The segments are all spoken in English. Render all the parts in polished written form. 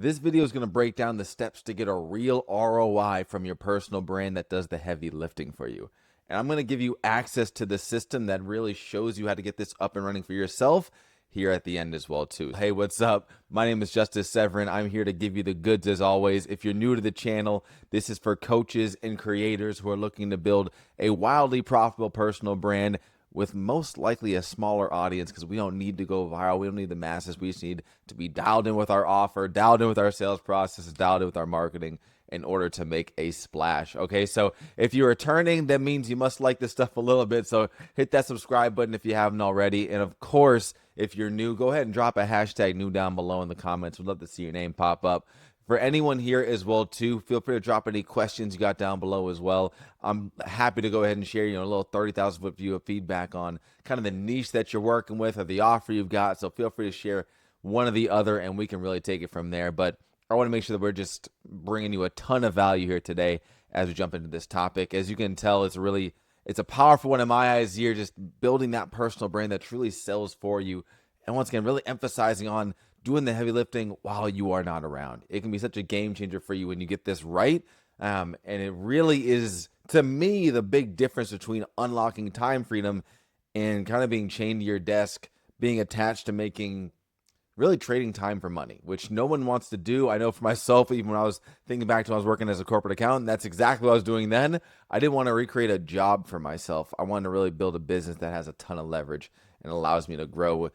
This video is going to break down the steps to get a real ROI from your personal brand that does the heavy lifting for you. And I'm going to give you access to the system that really shows you how to get this up and running for yourself here at the end as well too. Hey, what's up? My name is Justice Severin. I'm here to give you the goods as always. If you're new to the channel, this is for coaches and creators who are looking to build a wildly profitable personal brand with most likely a smaller audience, because we don't need to go viral. We don't need the masses. We just need to be dialed in with our offer, dialed in with our sales process, dialed in with our marketing in order to make a splash. Okay, so if you're returning, that means you must like this stuff a little bit. So hit that subscribe button if you haven't already. And of course, if you're new, go ahead and drop a hashtag new down below in the comments. We'd love to see your name pop up. For anyone here as well too, feel free to drop any questions you got down below as well. I'm happy to go ahead and share, a little 30,000 foot view of feedback on kind of the niche that you're working with or the offer you've got. So feel free to share one or the other and we can really take it from there. But I want to make sure that we're just bringing you a ton of value here today as we jump into this topic. As you can tell, it's a powerful one in my eyes here, just building that personal brand that truly sells for you. And once again, really emphasizing on doing the heavy lifting while you are not around. It can be such a game changer for you when you get this right. And it really is, to me, the big difference between unlocking time freedom and kind of being chained to your desk, being attached to really trading time for money, which no one wants to do. I know for myself, even when I was thinking back to when I was working as a corporate accountant, that's exactly what I was doing then. I didn't want to recreate a job for myself. I wanted to really build a business that has a ton of leverage and allows me to grow.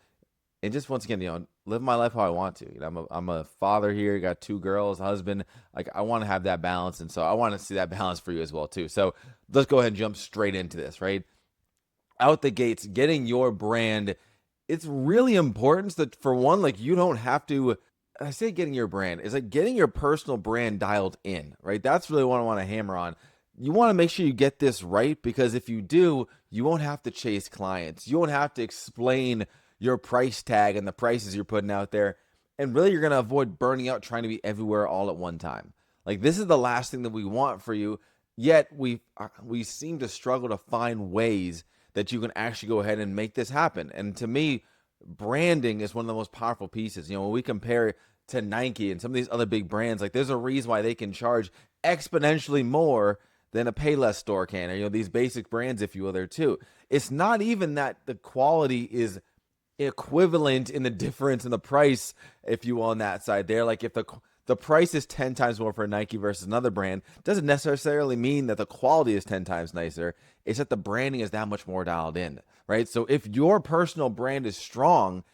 And just once again, live my life how I want to. I'm a father here, got 2 girls, husband. Like, I want to have that balance, and so I want to see that balance for you as well too. So let's go ahead and jump straight into this. Right out the gates, getting your brand. It's really important that, for one, like, you don't have to. I say getting your brand is like getting your personal brand dialed in. Right, that's really what I want to hammer on. You want to make sure you get this right, because if you do, you won't have to chase clients. You won't have to explain your price tag and the prices you're putting out there. And really, you're going to avoid burning out trying to be everywhere all at one time. Like, this is the last thing that we want for you. Yet we seem to struggle to find ways that you can actually go ahead and make this happen. And to me, branding is one of the most powerful pieces. When we compare it to Nike and some of these other big brands, like, there's a reason why they can charge exponentially more than a Payless store can, or these basic brands, if you will, there too. It's not even that the quality is equivalent in the difference in the price, if you will, on that side there. Like, if the price is 10 times more for Nike versus another brand, doesn't necessarily mean that the quality is 10 times nicer. It's that the branding is that much more dialed in, right? So if your personal brand is strong,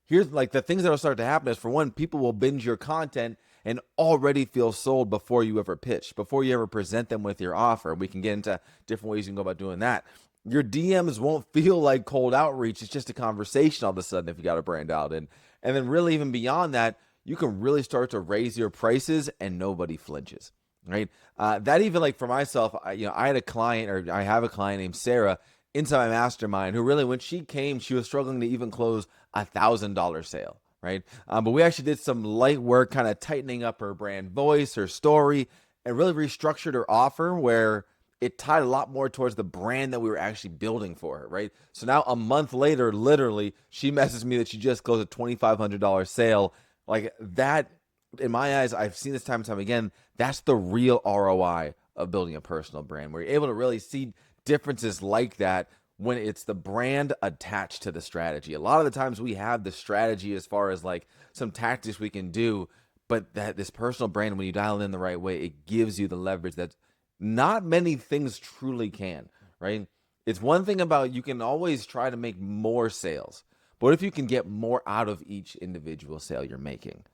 here's like the things that will start to happen is, for one, people will binge your content and already feel sold before you ever pitch, before you ever present them with your offer. We can get into different ways you can go about doing that. Your DMs won't feel like cold outreach. It's just a conversation all of a sudden if you got a brand out in. And then really, even beyond that, you can really start to raise your prices and nobody flinches, right? That even, like, for myself, I had a client, or I have a client named Sarah inside my mastermind, who really, when she came, she was struggling to even close $1,000 sale, right? But we actually did some light work, kind of tightening up her brand voice, her story, and really restructured her offer where it tied a lot more towards the brand that we were actually building for her, right? So now, a month later, literally, she messaged me that she just closed a $2,500 sale. Like, that, in my eyes, I've seen this time and time again, that's the real ROI of building a personal brand, where you're able to really see differences like that when it's the brand attached to the strategy. A lot of the times we have the strategy as far as like some tactics we can do, but that this personal brand, when you dial it in the right way, it gives you the leverage that not many things truly can, right? It's one thing about, you can always try to make more sales, but if you can get more out of each individual sale you're making,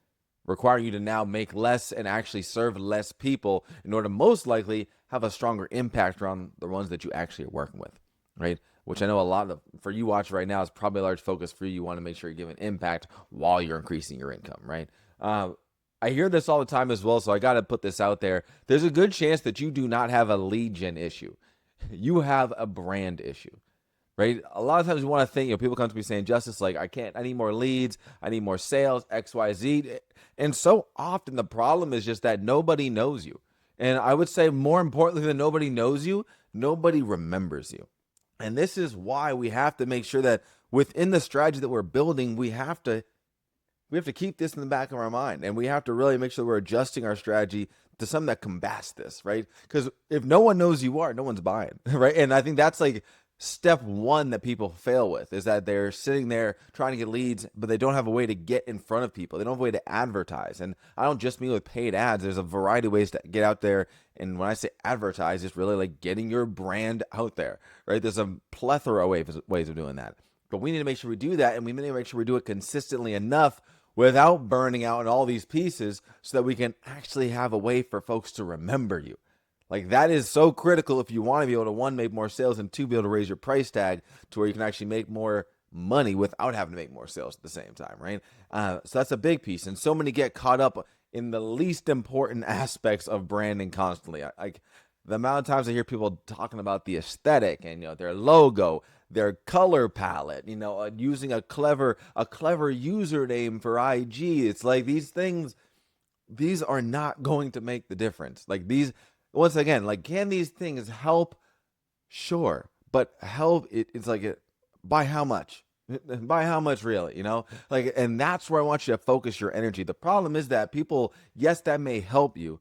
requiring you to now make less and actually serve less people in order to most likely have a stronger impact around the ones that you actually are working with, right? Which I know a lot of, for you watching right now, is probably a large focus for you. You want to make sure you're giving impact while you're increasing your income, right? I hear this all the time as well, so I got to put this out there. There's a good chance that you do not have a lead gen issue. You have a brand issue, right? A lot of times you want to think, people come to me saying, Justice, like, I need more leads, I need more sales, X, Y, Z. And so often the problem is just that nobody knows you. And I would say, more importantly than nobody knows you, nobody remembers you. And this is why we have to make sure that within the strategy that we're building, we have to we have to keep this in the back of our mind, and we have to really make sure we're adjusting our strategy to something that combats this, right? Because if no one knows you are, no one's buying, right? And I think that's like step one that people fail with, is that they're sitting there trying to get leads, but they don't have a way to get in front of people. They don't have a way to advertise. And I don't just mean with paid ads. There's a variety of ways to get out there. And when I say advertise, it's really like getting your brand out there, right? There's a plethora of ways of doing that. But we need to make sure we do that, and we need to make sure we do it consistently enough without burning out in all these pieces, so that we can actually have a way for folks to remember you. Like, that is so critical if you want to be able to, one, make more sales, and two, be able to raise your price tag to where you can actually make more money without having to make more sales at the same time, right? So that's a big piece. And so many get caught up in the least important aspects of branding constantly. Like, the amount of times I hear people talking about the aesthetic and, their logo, their color palette, using a clever username for IG. It's like, these are not going to make the difference. Like, once again, like, can these things help? Sure. But help, it's like, by how much? By how much, really? Like, and that's where I want you to focus your energy. The problem is that people, yes, that may help you,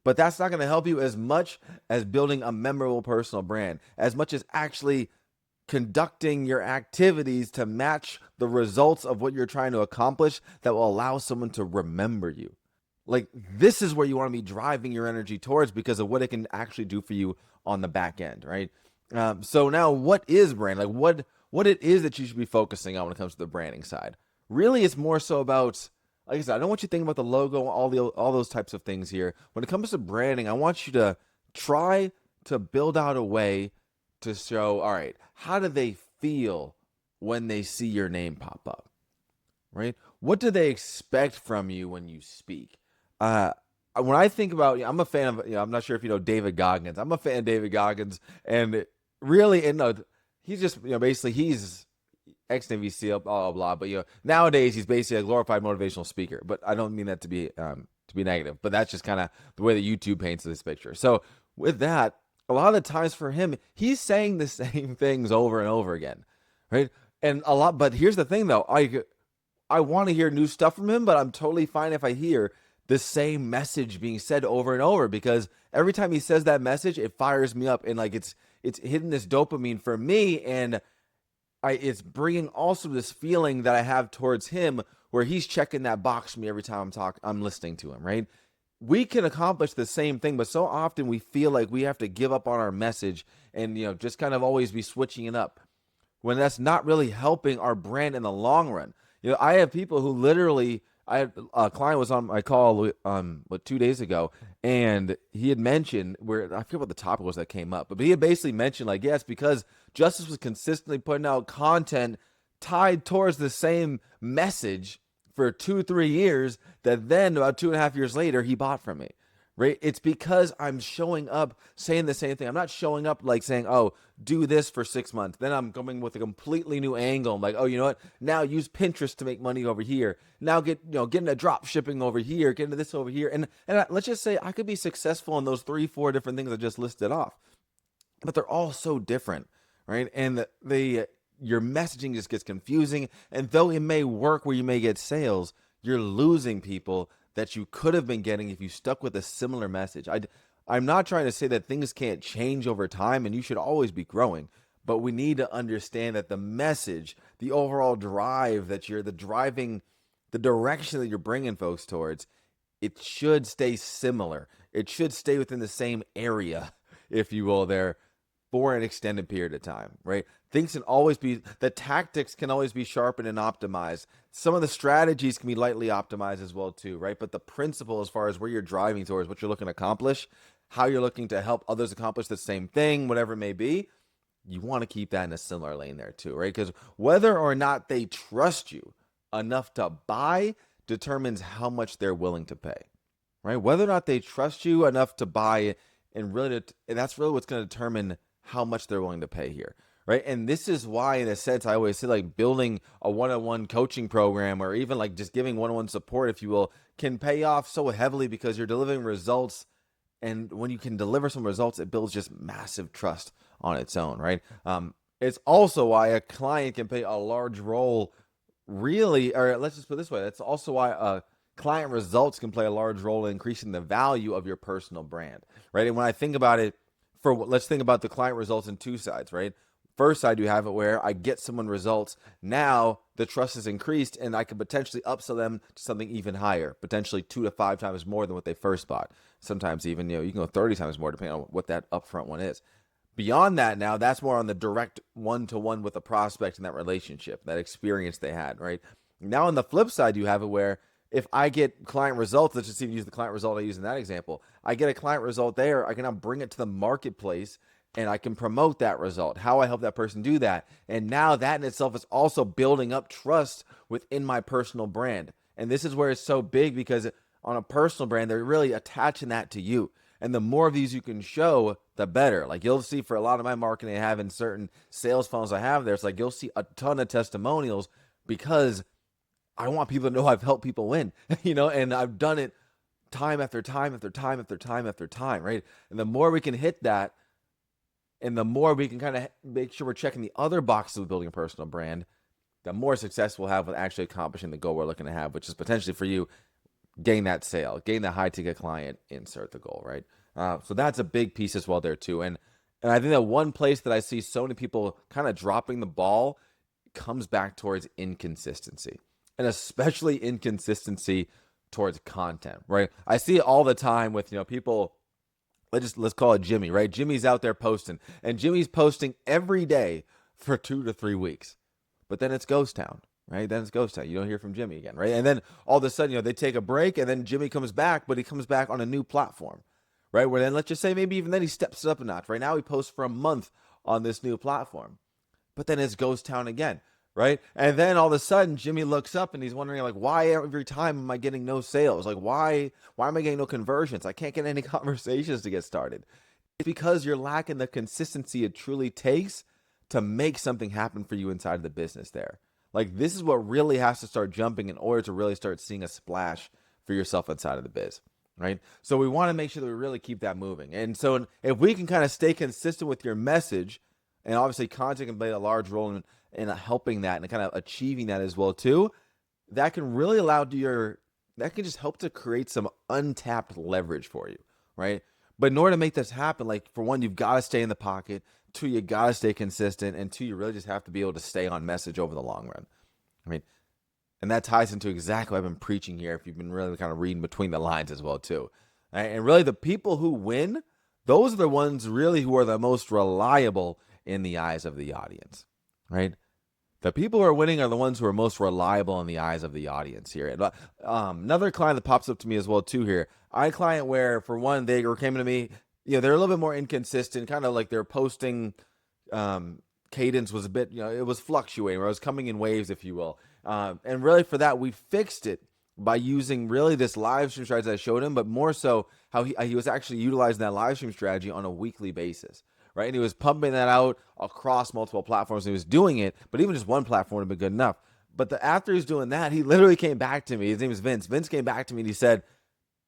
but that's not going to help you as much as building a memorable personal brand, as much as actually conducting your activities to match the results of what you're trying to accomplish that will allow someone to remember you. Like, this is where you want to be driving your energy towards, because of what it can actually do for you on the back end, right? So now, what is brand? Like, what it is that you should be focusing on when it comes to the branding side. Really, it's more so about, like I said, I don't want you to think about the logo, all those types of things here. When it comes to branding, I want you to try to build out a way to show, all right, how do they feel when they see your name pop up, right? What do they expect from you when you speak? When I think about, I'm a fan of, I'm not sure if you know David Goggins. I'm a fan of David Goggins, and really, he's just, basically, he's ex-Navy SEAL, blah, blah, blah. But, nowadays he's basically a glorified motivational speaker. But I don't mean that to be negative, but that's just kind of the way that YouTube paints this picture. So with that, a lot of the times for him, he's saying the same things over and over again, right? But here's the thing, though. I want to hear new stuff from him, but I'm totally fine if I hear the same message being said over and over, because every time he says that message, it fires me up, and like it's hitting this dopamine for me, and it's bringing also this feeling that I have towards him, where he's checking that box for me every time I'm listening to him, right? We can accomplish the same thing, but so often we feel like we have to give up on our message and, just kind of always be switching it up, when that's not really helping our brand in the long run. I have people who literally, I had a client was on my call 2 days ago, and he had mentioned, where I forget what the topic was that came up, but he had basically mentioned, like, yes, because Justice was consistently putting out content tied towards the same message for 2-3 years, that then about 2.5 years later, he bought from me. Right? It's because I'm showing up saying the same thing. I'm not showing up like saying, oh, do this for 6 months. Then I'm coming with a completely new angle. I'm like, oh, you know what? Now use Pinterest to make money over here. Now get into drop shipping over here, get into this over here. And let's just say I could be successful in those 3-4 different things I just listed off. But they're all so different, right? And your messaging just gets confusing. And though it may work where you may get sales, you're losing people that you could have been getting if you stuck with a similar message. I'm not trying to say that things can't change over time and you should always be growing, but we need to understand that the message, the overall drive that you're driving, the direction that you're bringing folks towards, it should stay similar. It should stay within the same area, if you will, there for an extended period of time, right? The tactics can always be sharpened and optimized. Some of the strategies can be lightly optimized as well too, right? But the principle, as far as where you're driving towards, what you're looking to accomplish, how you're looking to help others accomplish the same thing, whatever it may be, you want to keep that in a similar lane there too, right? Because whether or not they trust you enough to buy determines how much they're willing to pay, right? Whether or not they trust you enough to buy, and that's really what's going to determine how much they're willing to pay here, right? And this is why, in a sense, I always say, like, building a one-on-one coaching program, or even like just giving one-on-one support, if you will, can pay off so heavily, because you're delivering results. And when you can deliver some results, it builds just massive trust on its own, right? It's also why a client can play a large role really, or let's just put it this way, that's also why client results can play a large role in increasing the value of your personal brand, right? And when I think about it, let's think about the client results in two sides, right? First side, you have it where I get someone results. Now the trust is increased and I could potentially upsell them to something even higher, potentially 2 to 5 times more than what they first bought. Sometimes even, you can go 30 times more depending on what that upfront one is. Beyond that, now that's more on the direct one-to-one with a prospect in that relationship, that experience they had, right? Now on the flip side, you have it where if I get client results, let's just even use the client result I use in that example. I get a client result there, I can now bring it to the marketplace and I can promote that result, how I help that person do that. And now that in itself is also building up trust within my personal brand. And this is where it's so big because on a personal brand, they're really attaching that to you. And the more of these you can show, the better. Like you'll see for a lot of my marketing I have in certain sales funnels I have there, it's like you'll see a ton of testimonials because I want people to know I've helped people win, and I've done it time after time after time after time after time, right? And the more we can hit that, and the more we can kind of make sure we're checking the other boxes of building a personal brand, the more success we'll have with actually accomplishing the goal we're looking to have, which is potentially for you, gain that sale, gain that high ticket client, insert the goal, right? So that's a big piece as well there too. And I think that one place that I see so many people kind of dropping the ball comes back towards inconsistency, and especially inconsistency towards content, right? I see it all the time with, people. Let's call it Jimmy, right? Jimmy's out there posting, and Jimmy's posting every day for 2 to 3 weeks, but then it's ghost town, right? Then it's ghost town. You don't hear from Jimmy again, right? And then all of a sudden, they take a break, and then Jimmy comes back, but he comes back on a new platform, right? Where then let's just say maybe even then he steps it up a notch. Right now he posts for a month on this new platform, but then it's ghost town again. Right. And then all of a sudden Jimmy looks up and he's wondering, like, why every time am I getting no sales? Like, why am I getting no conversions? I can't get any conversations to get started. It's because you're lacking the consistency it truly takes to make something happen for you inside of the business there. Like, this is what really has to start jumping in order to really start seeing a splash for yourself inside of the biz. Right. So we want to make sure that we really keep that moving. And so if we can kind of stay consistent with your message, and obviously content can play a large role in helping that and kind of achieving that as well too, that can really that can just help to create some untapped leverage for you, right? But in order to make this happen, like, for one, you've got to stay in the pocket. Two, you got to stay consistent. And two, you really just have to be able to stay on message over the long run. I mean, and that ties into exactly what I've been preaching here, if you've been really kind of reading between the lines as well too. Right? And really the people who win, those are the ones really who are the most reliable in the eyes of the audience, right? The people who are winning are the ones who are most reliable in the eyes of the audience here. And another client that pops up to me as well too here, I had a client where, for one, they came to me, they're a little bit more inconsistent, kind of like their posting cadence was a bit, it was fluctuating, or it was coming in waves, if you will. And really for that, we fixed it by using really this live stream strategy that I showed him, but more so how he was actually utilizing that live stream strategy on a weekly basis. Right. And he was pumping that out across multiple platforms. He was doing it, but even just one platform would have been good enough. But after he was doing that, he literally came back to me. His name is Vince. Vince came back to me and he said,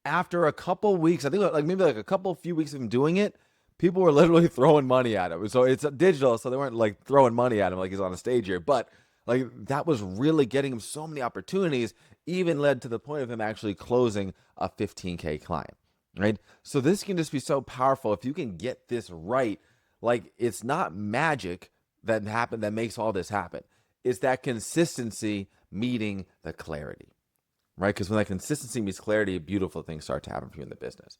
after a couple weeks, I think maybe a few weeks of him doing it, people were literally throwing money at him. So it's digital, so they weren't like throwing money at him like he's on a stage here. But like, that was really getting him so many opportunities, even led to the point of him actually closing a 15K client. Right. So this can just be so powerful if you can get this right. Like, it's not magic that makes all this happen. It's that consistency meeting the clarity, right? Because when that consistency meets clarity, beautiful things start to happen for you in the business,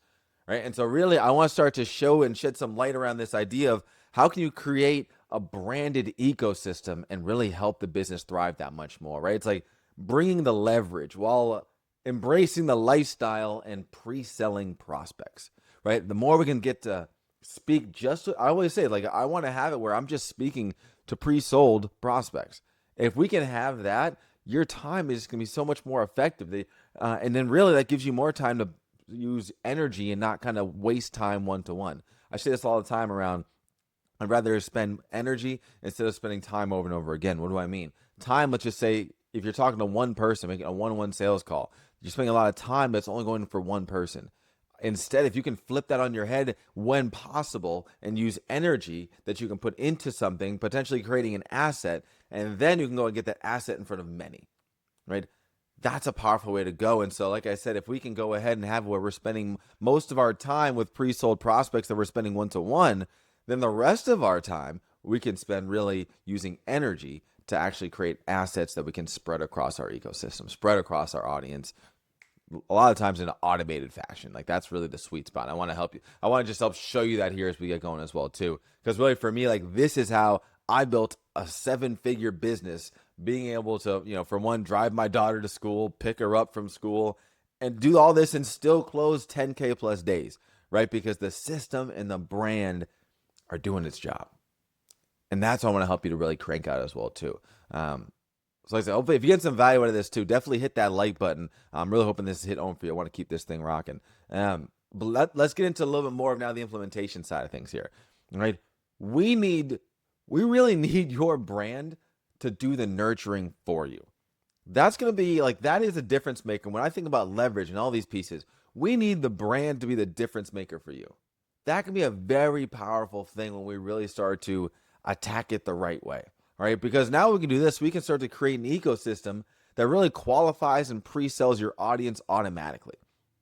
right? And so really, I want to start to show and shed some light around this idea of how can you create a branded ecosystem and really help the business thrive that much more, right? It's like bringing the leverage while embracing the lifestyle and pre-selling prospects, right? The more we can get to speak I always say, like, I want to have it where I'm just speaking to pre-sold prospects. If we can have that, your time is going to be so much more effective. And then really that gives you more time to use energy and not kind of waste time one-to-one. I say this all the time around, I'd rather spend energy instead of spending time over and over again. What do I mean? Time, let's just say, if you're talking to one person, making a one-on-one sales call, you're spending a lot of time, but it's only going for one person. Instead, if you can flip that on your head when possible and use energy that you can put into something, potentially creating an asset, and then you can go and get that asset in front of many, right? That's a powerful way to go. And so, like I said, if we can go ahead and have where we're spending most of our time with pre-sold prospects that we're spending one-to-one, then the rest of our time we can spend really using energy to actually create assets that we can spread across our ecosystem, spread across our audience, a lot of times in an automated fashion. Like that's really the sweet spot. I want to help you. I want to just help show you that here as we get going as well too. Because really for me, like this is how I built a 7-figure business, being able to, for one, drive my daughter to school, pick her up from school, and do all this and still close 10K plus days, right? Because the system and the brand are doing its job. And that's what I want to help you to really crank out as well too. So like I said, hopefully if you get some value out of this too, definitely hit that like button. I'm really hoping this hit home for you. I want to keep this thing rocking. But let's get into a little bit more of now the implementation side of things here. All right. We really need your brand to do the nurturing for you. That's going to be like, that is a difference maker. When I think about leverage and all these pieces, we need the brand to be the difference maker for you. That can be a very powerful thing when we really start to attack it the right way. All right, because now we can do this. We can start to create an ecosystem that really qualifies and pre-sells your audience automatically.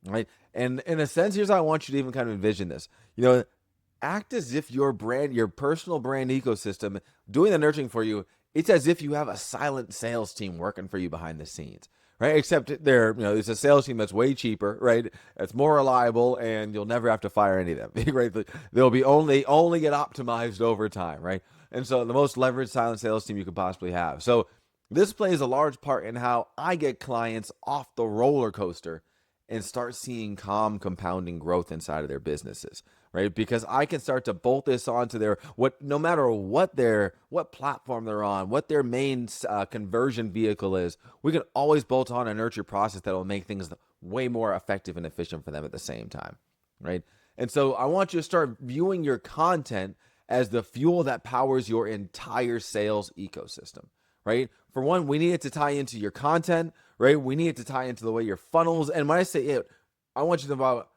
Right. And in a sense, here's how I want you to even kind of envision this. Act as if your brand, your personal brand ecosystem, doing the nurturing for you, it's as if you have a silent sales team working for you behind the scenes. Right. Except it's a sales team that's way cheaper, right? It's more reliable, and you'll never have to fire any of them. Right. They'll be only get optimized over time. Right. And so the most leveraged silent sales team you could possibly have. So this plays a large part in how I get clients off the roller coaster and start seeing calm compounding growth inside of their businesses, right? Because I can start to bolt this onto no matter what platform they're on, what their main conversion vehicle is, we can always bolt on a nurture process that will make things way more effective and efficient for them at the same time, right? And so I want you to start viewing your content as the fuel that powers your entire sales ecosystem, right? For one, we need it to tie into your content, right? We need it to tie into the way your funnels. And when I say it, I want you to think about,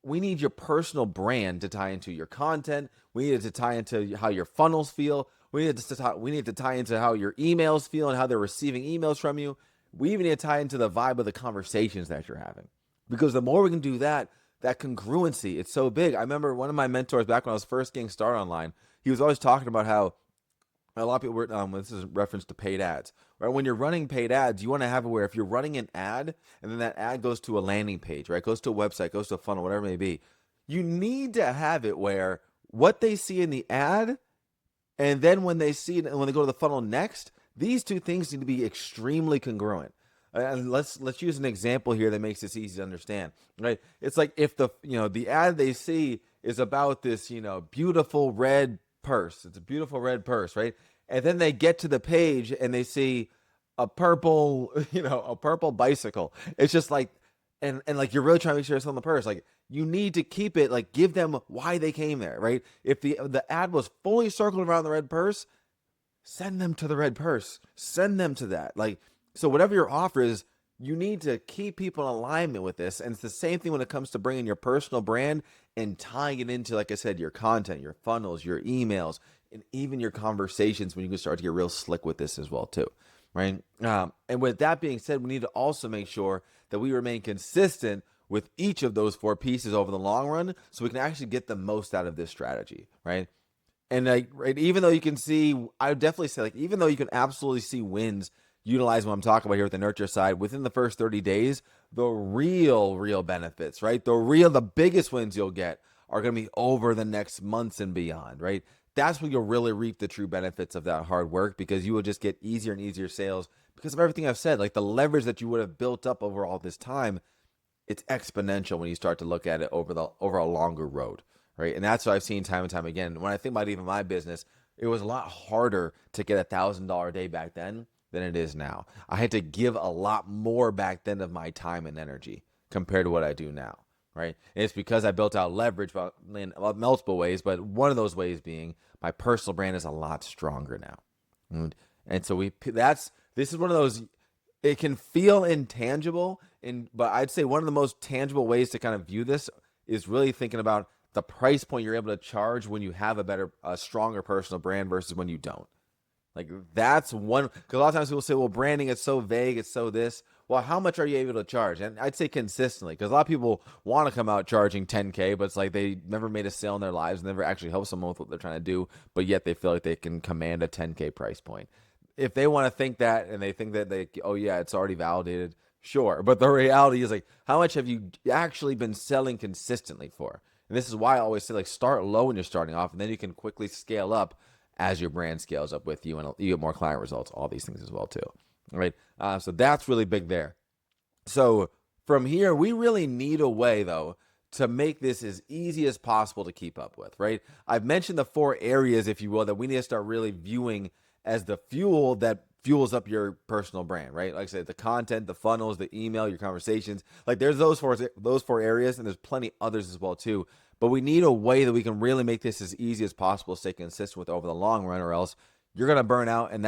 we need your personal brand to tie into your content. We need it to tie into how your funnels feel. We need it to tie into how your emails feel and how they're receiving emails from you. We even need to tie into the vibe of the conversations that you're having. Because the more we can do that congruency, it's so big. I remember one of my mentors back when I was first getting started online, he was always talking about how a lot of people were, this is a reference to paid ads, right? When you're running paid ads, you want to have it where if you're running an ad and then that ad goes to a landing page, right? Goes to a website, goes to a funnel, whatever it may be. You need to have it where what they see in the ad and then when they see it and when they go to the funnel next, these two things need to be extremely congruent. And let's use an example here that makes this easy to understand, right? It's like if the ad they see is about this, beautiful red purse. It's a beautiful red purse, right? And then they get to the page and they see a purple, a purple bicycle. It's just like, and like you're really trying to make sure it's on the purse. Like you need to keep it, like give them why they came there, right? If the ad was fully circled around the red purse, send them to the red purse. Send them to that. Like, so whatever your offer is, you need to keep people in alignment with this. And it's the same thing when it comes to bringing your personal brand and tying it into, like I said, your content, your funnels, your emails, and even your conversations when you can start to get real slick with this as well too, right? And with that being said, we need to also make sure that we remain consistent with each of those 4 pieces over the long run so we can actually get the most out of this strategy, right? And even though you can see, I would definitely say, even though you can absolutely see wins utilize what I'm talking about here with the nurture side within the first 30 days, the real benefits, right? The biggest wins you'll get are going to be over the next months and beyond, right? That's when you'll really reap the true benefits of that hard work, because you will just get easier and easier sales because of everything I've said. Like the leverage that you would have built up over all this time, it's exponential when you start to look at it over a longer road, right? And that's what I've seen time and time again. When I think about even my business, it was a lot harder to get $1,000 a day back then than it is now. I had to give a lot more back then of my time and energy compared to what I do now, right? And it's because I built out leverage in multiple ways, but one of those ways being my personal brand is a lot stronger now. And so this is one of those, it can feel intangible, but I'd say one of the most tangible ways to kind of view this is really thinking about the price point you're able to charge when you have a stronger personal brand versus when you don't. Like that's one, because a lot of times people say, well, branding is so vague, it's so this. Well, how much are you able to charge? And I'd say consistently, because a lot of people want to come out charging 10K, but it's like they never made a sale in their lives, never actually helped someone with what they're trying to do, but yet they feel like they can command a 10K price point. If they want to think that and they think that oh yeah, it's already validated, sure. But the reality is, like, how much have you actually been selling consistently for? And this is why I always say, like, start low when you're starting off, and then you can quickly scale up as your brand scales up with you and you get more client results, all these things as well too. All right. So that's really big there. So from here, we really need a way though to make this as easy as possible to keep up with, right? I've mentioned the 4 areas, if you will, that we need to start really viewing as the fuel that fuels up your personal brand, right? Like I said, the content, the funnels, the email, your conversations, like there's those four areas, and there's plenty others as well too. But we need a way that we can really make this as easy as possible to stay consistent with over the long run, or else you're going to burn out. And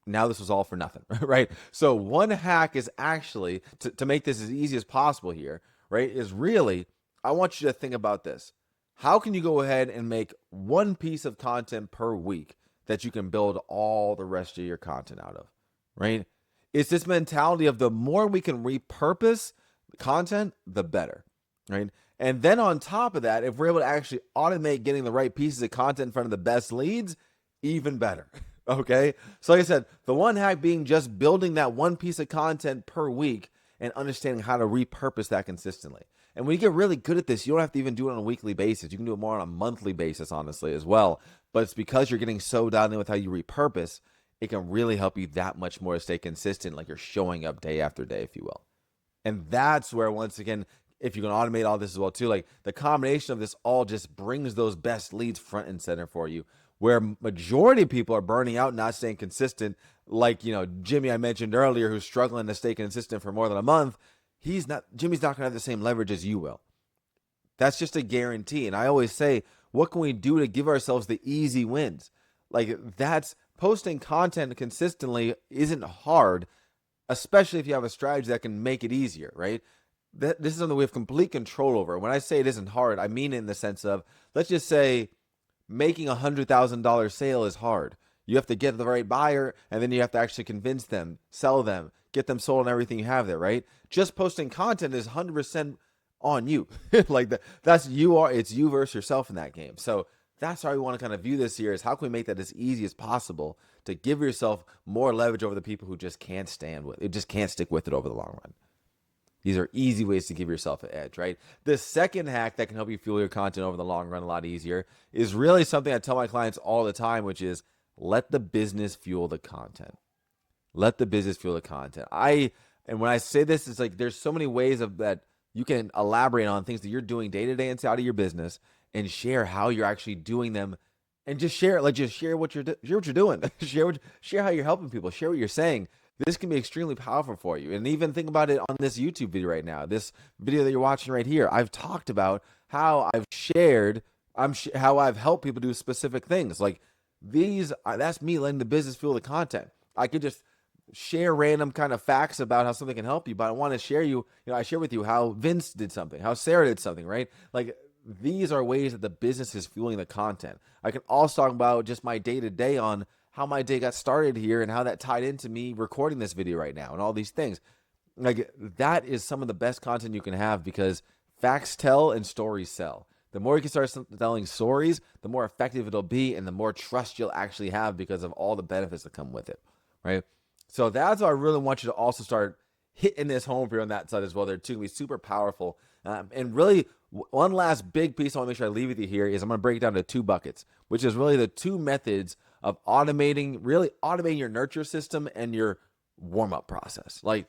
now this was all for nothing, right? So one hack is actually to make this as easy as possible here, right? Is really, I want you to think about this. How can you go ahead and make one piece of content per week that you can build all the rest of your content out of, right? It's this mentality of the more we can repurpose content, the better, right? And then on top of that, if we're able to actually automate getting the right pieces of content in front of the best leads, even better. Okay. So like I said, the one hack being just building that one piece of content per week and understanding how to repurpose that consistently. And when you get really good at this, you don't have to even do it on a weekly basis. You can do it more on a monthly basis, honestly, as well. But it's because you're getting so dialed in with how you repurpose, it can really help you that much more to stay consistent, like you're showing up day after day, if you will. And that's where, once again, if you can automate all this as well too, like the combination of this all just brings those best leads front and center for you, where majority of people are burning out, not staying consistent. Like, Jimmy, I mentioned earlier, who's struggling to stay consistent for more than a month. Jimmy's not going to have the same leverage as you will. That's just a guarantee. And I always say, what can we do to give ourselves the easy wins? Like, that's posting content consistently isn't hard, especially if you have a strategy that can make it easier, right? This is something we have complete control over. When I say it isn't hard, I mean it in the sense of, let's just say making $100,000 sale is hard. You have to get the right buyer, and then you have to actually convince them, sell them, get them sold, and everything you have there, right? Just posting content is 100% on you. Like it's you versus yourself in that game. So that's how we want to kind of view this here, is how can we make that as easy as possible to give yourself more leverage over the people who just can't stick with it over the long run. These are easy ways to give yourself an edge, right? The second hack that can help you fuel your content over the long run a lot easier is really something I tell my clients all the time, which is let the business fuel the content. Let the business fuel the content. And when I say this, it's like there's so many ways of that you can elaborate on things that you're doing day to day inside of your business and share how you're actually doing them, and just share what you're doing. Share how you're helping people. Share what you're saying. This can be extremely powerful for you. And even think about it on this YouTube video right now. This video that you're watching right here, I've talked about how I've shared, how I've helped people do specific things. Like that's me letting the business fuel the content. I could just share random kind of facts about how something can help you, but I want to share I share with you how Vince did something, how Sarah did something, right? Like these are ways that the business is fueling the content. I can also talk about just my day-to-day on how my day got started here and how that tied into me recording this video right now and all these things. Like that is some of the best content you can have, because facts tell and stories sell. The more you can start telling stories, the more effective it'll be and the more trust you'll actually have because of all the benefits that come with it, right? So that's why I really want you to also start hitting this home for you on that side as well. They're two going to be super powerful. And really, one last big piece I want to make sure I leave with you here is I'm going to break it down to 2 buckets, which is really the 2 methods of automating your nurture system and your warm-up process. Like,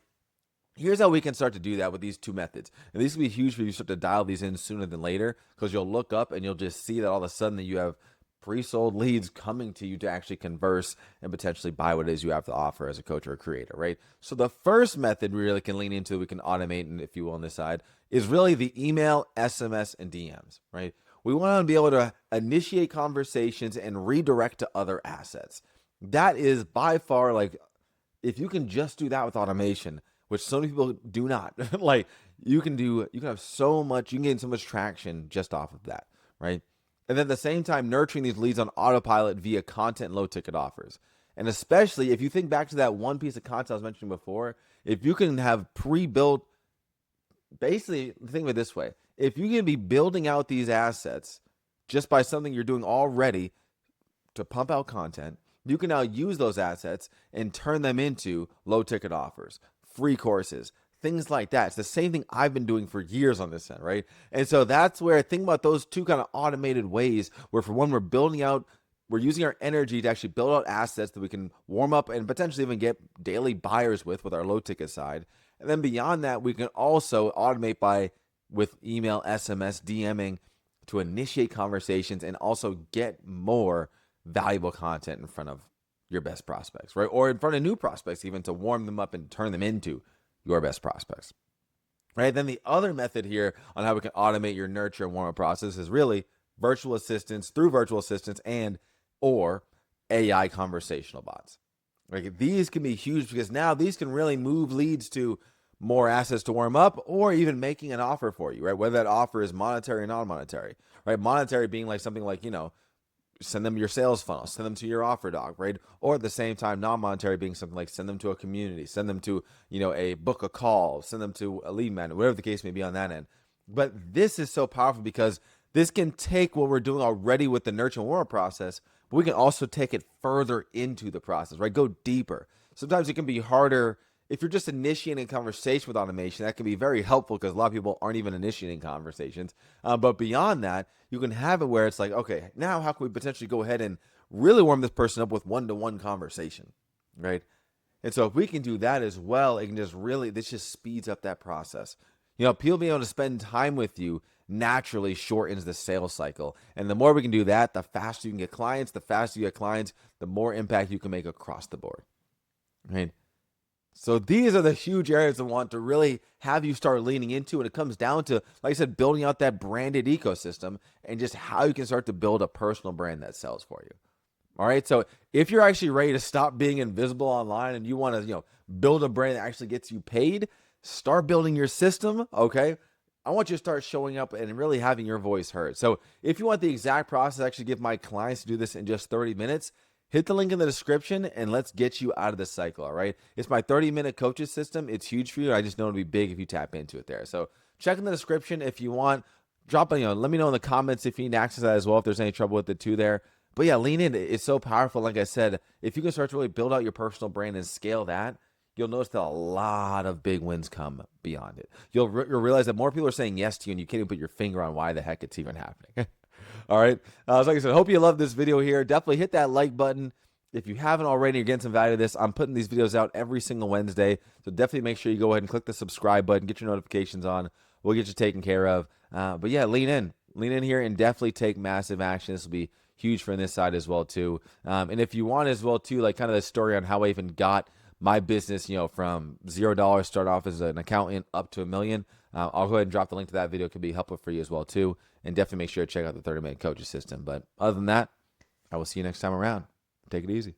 here's how we can start to do that with these 2 methods. And these will be huge for you to start to dial these in sooner than later, because you'll look up and you'll just see that all of a sudden that you have pre-sold leads coming to you to actually converse and potentially buy what it is you have to offer as a coach or a creator, right? So the first method we really can lean into, we can automate, and if you will, on this side, is really the email, SMS, and DMs, right? We want to be able to initiate conversations and redirect to other assets. That is by far, like, if you can just do that with automation, which some people do not, like, you can have so much, you can gain so much traction just off of that, right? And then at the same time, nurturing these leads on autopilot via content and low ticket offers. And especially if you think back to that one piece of content I was mentioning before, if you can have pre-built, basically think of it this way, if you can be building out these assets just by something you're doing already to pump out content, you can now use those assets and turn them into low ticket offers, free courses, things like that. It's the same thing I've been doing for years on this end, right? And so that's where I think about those two kind of automated ways where, for one, we're using our energy to actually build out assets that we can warm up and potentially even get daily buyers with our low ticket side. And then beyond that, we can also automate with email, SMS, DMing to initiate conversations and also get more valuable content in front of your best prospects, right? Or in front of new prospects, even to warm them up and turn them into your best prospects, right? Then the other method here on how we can automate your nurture and warm up process is really virtual assistants and or AI conversational bots. Like, these can be huge because now these can really move leads to more assets to warm up, or even making an offer for you, right? Whether that offer is monetary or non-monetary, right? Monetary being like something like, send them your sales funnel, send them to your offer doc, right? Or at the same time, non-monetary being something like send them to a community, send them to, a book a call, send them to a lead magnet, whatever the case may be on that end. But this is so powerful because this can take what we're doing already with the nurture and warm process, but we can also take it further into the process, right? Go deeper. Sometimes it can be harder. If you're just initiating a conversation with automation, that can be very helpful because a lot of people aren't even initiating conversations. But beyond that, you can have it where it's like, okay, now how can we potentially go ahead and really warm this person up with one-to-one conversation, right? And so if we can do that as well, it can this just speeds up that process. People being able to spend time with you naturally shortens the sales cycle. And the more we can do that, the faster you can get clients. The faster you get clients, the more impact you can make across the board, right? So these are the huge areas I want to really have you start leaning into. And it comes down to, like I said, building out that branded ecosystem and just how you can start to build a personal brand that sells for you. All right. So if you're actually ready to stop being invisible online and you want to, build a brand that actually gets you paid, start building your system. Okay. I want you to start showing up and really having your voice heard. So if you want the exact process, I actually give my clients to do this in just 30 minutes. Hit the link in the description and let's get you out of this cycle, all right? It's my 30-minute coaches system. It's huge for you. I just know it'll be big if you tap into it there. So check in the description if you want. Let me know in the comments if you need access to that as well, if there's any trouble with it too there. But yeah, lean in. It's so powerful. Like I said, if you can start to really build out your personal brand and scale that, you'll notice that a lot of big wins come beyond it. You'll realize that more people are saying yes to you and you can't even put your finger on why the heck it's even happening. All right. So like I said, hope you love this video here. Definitely hit that like button. If you haven't already, you're getting some value to this. I'm putting these videos out every single Wednesday. So definitely make sure you go ahead and click the subscribe button, get your notifications on. We'll get you taken care of. But yeah, lean in here and definitely take massive action. This will be huge for this side as well too. And if you want as well too, like kind of the story on how I even got my business, from $0, start off as an accountant up to $1 million. I'll go ahead and drop the link to that video. It could be helpful for you as well too. And definitely make sure to check out the 30-minute coaches system. But other than that, I will see you next time around. Take it easy.